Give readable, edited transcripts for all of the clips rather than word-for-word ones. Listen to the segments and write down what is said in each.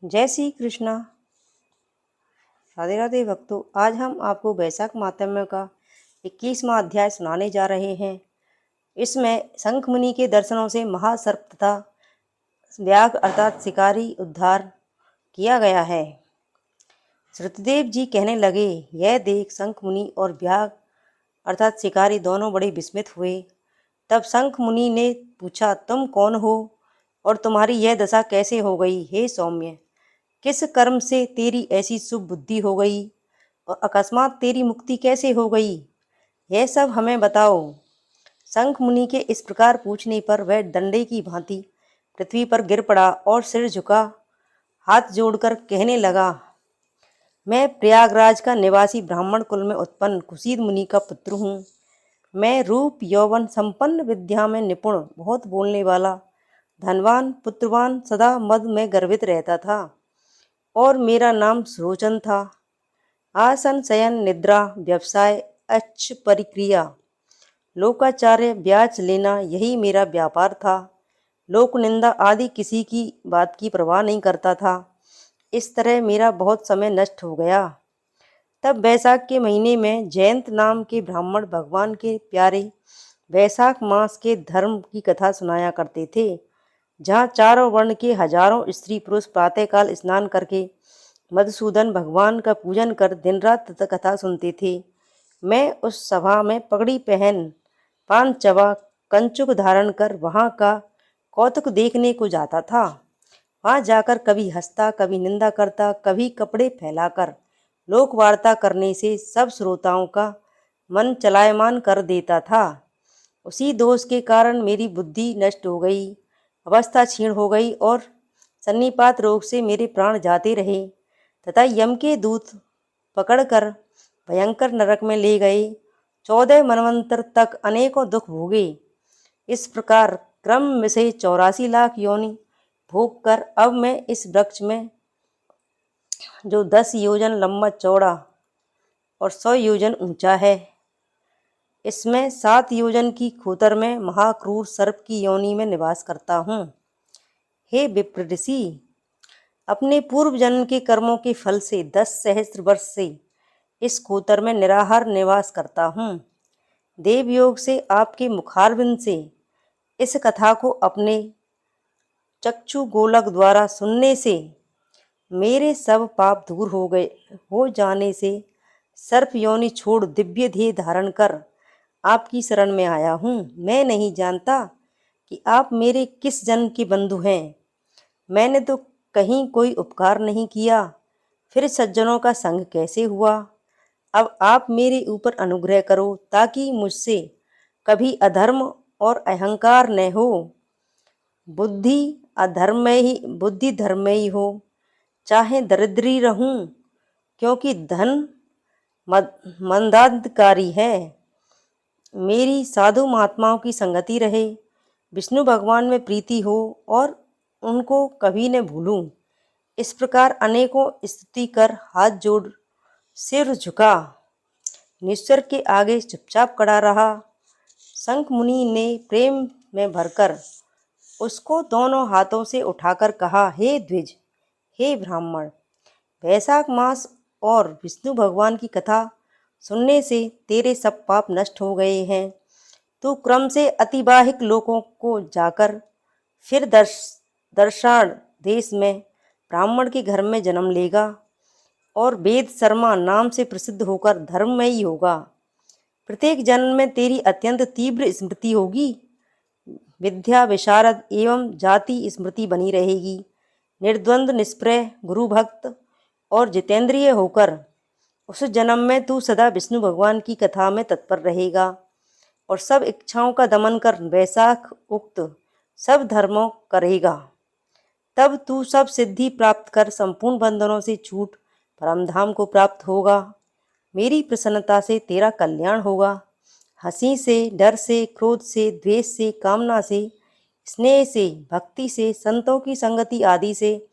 जय श्री कृष्णा। राधे राधे भक्तों, आज हम आपको वैशाख माहात्म्य का 21वां अध्याय सुनाने जा रहे हैं। इसमें शंख मुनि के दर्शनों से महासर्प तथा व्याघ्र अर्थात शिकारी उद्धार किया गया है। श्रुतदेव जी कहने लगे, यह देख शंख मुनि और व्याघ्र अर्थात शिकारी दोनों बड़े विस्मित हुए। तब शंख मुनि ने पूछा, तुम कौन हो और तुम्हारी यह दशा कैसे हो गई? हे सौम्य, किस कर्म से तेरी ऐसी शुभ बुद्धि हो गई और अकस्मात तेरी मुक्ति कैसे हो गई? यह सब हमें बताओ। शंख मुनि के इस प्रकार पूछने पर वह डंडे की भांति पृथ्वी पर गिर पड़ा और सिर झुका हाथ जोड़कर कहने लगा, मैं प्रयागराज का निवासी ब्राह्मण कुल में उत्पन्न कुशीद मुनि का पुत्र हूँ। मैं रूप यौवन संपन्न, विद्या में निपुण, बहुत बोलने वाला, धनवान, पुत्रवान, सदा मद में गर्वित रहता था और मेरा नाम सुरोचन था। आसन, शयन, निद्रा, व्यवसाय, अच्छ परिक्रिया, लोकाचार्य, ब्याज लेना, यही मेरा व्यापार था। लोक निंदा आदि किसी की बात की परवाह नहीं करता था। इस तरह मेरा बहुत समय नष्ट हो गया। तब वैशाख के महीने में जयंत नाम के ब्राह्मण भगवान के प्यारे वैशाख मास के धर्म की कथा सुनाया करते थे, जहाँ चारों वर्ण के हजारों स्त्री पुरुष प्रातःकाल स्नान करके मधुसूदन भगवान का पूजन कर दिन रात कथा सुनते थे। मैं उस सभा में पगड़ी पहन, पान चबा, कंचुक धारण कर वहाँ का कौतुक देखने को जाता था। वहाँ जाकर कभी हंसता, कभी निंदा करता, कभी कपड़े फैलाकर लोक वार्ता करने से सब श्रोताओं का मन चलायमान कर देता था। उसी दोष के कारण मेरी बुद्धि नष्ट हो गई, अवस्था क्षीण हो गई और सन्निपात रोग से मेरे प्राण जाते रहे तथा यम के दूत पकड़कर भयंकर नरक में ले गए। 14 मनवंतर तक अनेकों दुख भोगे। इस प्रकार क्रम से 84 लाख योनि भोग कर अब मैं इस वृक्ष में, जो 10 योजन लंबा चौड़ा और 100 योजन ऊंचा है, इसमें 7 योजन की खोतर में महाक्रूर सर्प की योनि में निवास करता हूँ। हे विप्र ऋषि, अपने पूर्व जन्म के कर्मों के फल से 10 सहस्त्र वर्ष से इस खोतर में निराहार निवास करता हूँ। देवयोग से आपके मुखारविंद से इस कथा को अपने चक्षु गोलक द्वारा सुनने से मेरे सब पाप दूर हो गए। हो जाने से सर्प योनि छोड़ दिव्य देह धारण कर आपकी शरण में आया हूँ। मैं नहीं जानता कि आप मेरे किस जन्म के बंधु हैं। मैंने तो कहीं कोई उपकार नहीं किया, फिर सज्जनों का संग कैसे हुआ? अब आप मेरे ऊपर अनुग्रह करो ताकि मुझसे कभी अधर्म और अहंकार न हो। बुद्धि धर्म में ही हो, चाहे दरिद्री रहूं, क्योंकि धन मंदांतकारी है। मेरी साधु महात्माओं की संगति रहे, विष्णु भगवान में प्रीति हो और उनको कभी न भूलूं। इस प्रकार अनेकों स्तुति कर हाथ जोड़ सिर झुका निश्चर के आगे चुपचाप खड़ा रहा। शंख मुनि ने प्रेम में भरकर उसको दोनों हाथों से उठाकर कहा, हे द्विज, हे ब्राह्मण, वैशाख मास और विष्णु भगवान की कथा सुनने से तेरे सब पाप नष्ट हो गए हैं। तू क्रम से अतिबाहिक लोकों को जाकर फिर दर्शाण देश में ब्राह्मण के घर में जन्म लेगा और वेद शर्मा नाम से प्रसिद्ध होकर धर्ममयी होगा। प्रत्येक जन्म में तेरी अत्यंत तीव्र स्मृति होगी। विद्या विशारद एवं जाति स्मृति बनी रहेगी। निर्द्वंद, निष्प्रय, गुरु भक्त और जितेंद्रिय होकर उस जन्म में तू सदा विष्णु भगवान की कथा में तत्पर रहेगा और सब इच्छाओं का दमन कर वैशाख उक्त सब धर्मों करेगा। तब तू सब सिद्धि प्राप्त कर संपूर्ण बंधनों से छूट परमधाम को प्राप्त होगा। मेरी प्रसन्नता से तेरा कल्याण होगा। हंसी से, डर से, क्रोध से, द्वेष से, कामना से, स्नेह से, भक्ति से, संतों की संगति आदि से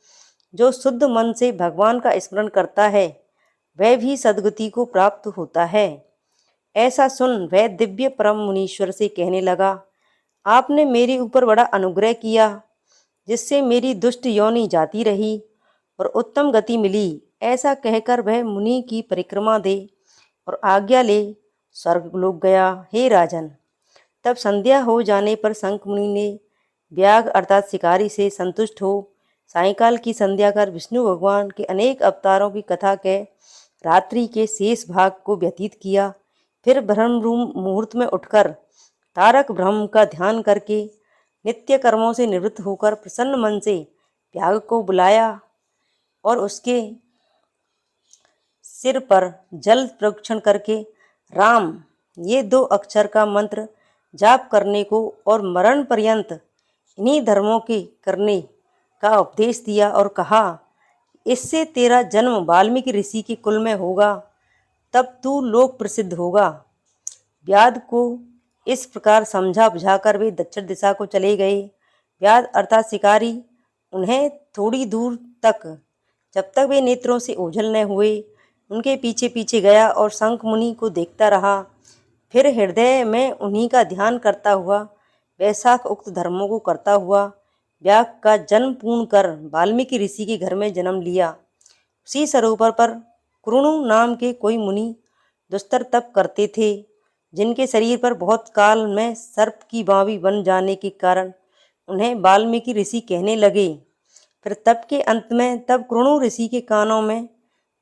जो शुद्ध मन से भगवान का स्मरण करता है वह भी सद्गति को प्राप्त होता है। ऐसा सुन वह दिव्य परम मुनीश्वर से कहने लगा, आपने मेरे ऊपर बड़ा अनुग्रह किया, जिससे मेरी दुष्ट योनि जाती रही और उत्तम गति मिली। ऐसा कहकर वह मुनि की परिक्रमा दे और आज्ञा ले स्वर्गलोक गया। हे राजन, तब संध्या हो जाने पर शंख मुनि ने व्याघ्र अर्थात शिकारी से संतुष्ट हो सायंकाल की संध्या कर विष्णु भगवान के अनेक अवतारों की कथा कह रात्रि के शेष भाग को व्यतीत किया। फिर ब्रह्म मुहूर्त में उठकर तारक ब्रह्म का ध्यान करके नित्य कर्मों से निवृत्त होकर प्रसन्न मन से व्याघ्र को बुलाया और उसके सिर पर जल प्रोक्षण करके राम ये 2 अक्षर का मंत्र जाप करने को और मरण पर्यंत इन्हीं धर्मों के करने का उपदेश दिया और कहा, इससे तेरा जन्म वाल्मीकि ऋषि के कुल में होगा, तब तू लोक प्रसिद्ध होगा। व्याध को इस प्रकार समझा बुझाकर वे दक्षिण दिशा को चले गए। व्याध अर्थात शिकारी उन्हें थोड़ी दूर तक, जब तक वे नेत्रों से ओझल न हुए, उनके पीछे पीछे गया और शंख मुनि को देखता रहा। फिर हृदय में उन्हीं का ध्यान करता हुआ वैशाख उक्त धर्मों को करता हुआ व्याघ्र का जन्म पूर्ण कर वाल्मीकि ऋषि के घर में जन्म लिया। उसी सरोवर पर कृणु नाम के कोई मुनि दुस्तर तप करते थे, जिनके शरीर पर बहुत काल में सर्प की बावी बन जाने के कारण उन्हें वाल्मीकि ऋषि कहने लगे। फिर तप के अंत में तब कृणु ऋषि के कानों में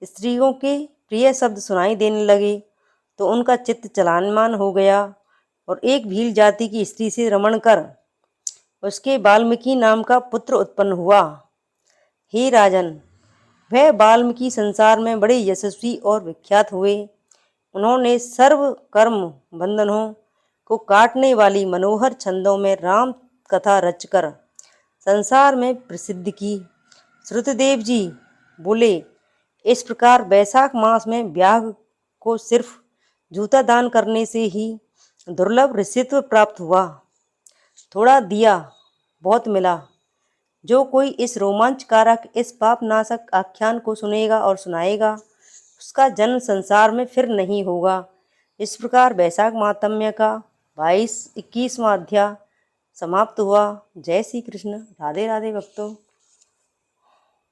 स्त्रियों के प्रिय शब्द सुनाई देने लगे, तो उनका चित्त चलायमान हो गया और एक भील जाति की स्त्री से रमण कर उसके वाल्मीकि नाम का पुत्र उत्पन्न हुआ। हे राजन, वह वाल्मीकि संसार में बड़े यशस्वी और विख्यात हुए। उन्होंने सर्व कर्म बंधनों को काटने वाली मनोहर छंदों में राम कथा रचकर संसार में प्रसिद्ध की। श्रुतदेव जी बोले, इस प्रकार वैशाख मास में व्याघ्र को सिर्फ जूता दान करने से ही दुर्लभ ऋषित्व प्राप्त हुआ। थोड़ा दिया बहुत मिला। जो कोई इस रोमांचकारक इस पापनाशक आख्यान को सुनेगा और सुनाएगा, उसका जन्म संसार में फिर नहीं होगा। इस प्रकार वैशाख महात्म्य का 21वां अध्याय समाप्त हुआ। जय श्री कृष्ण। राधे राधे भक्तों।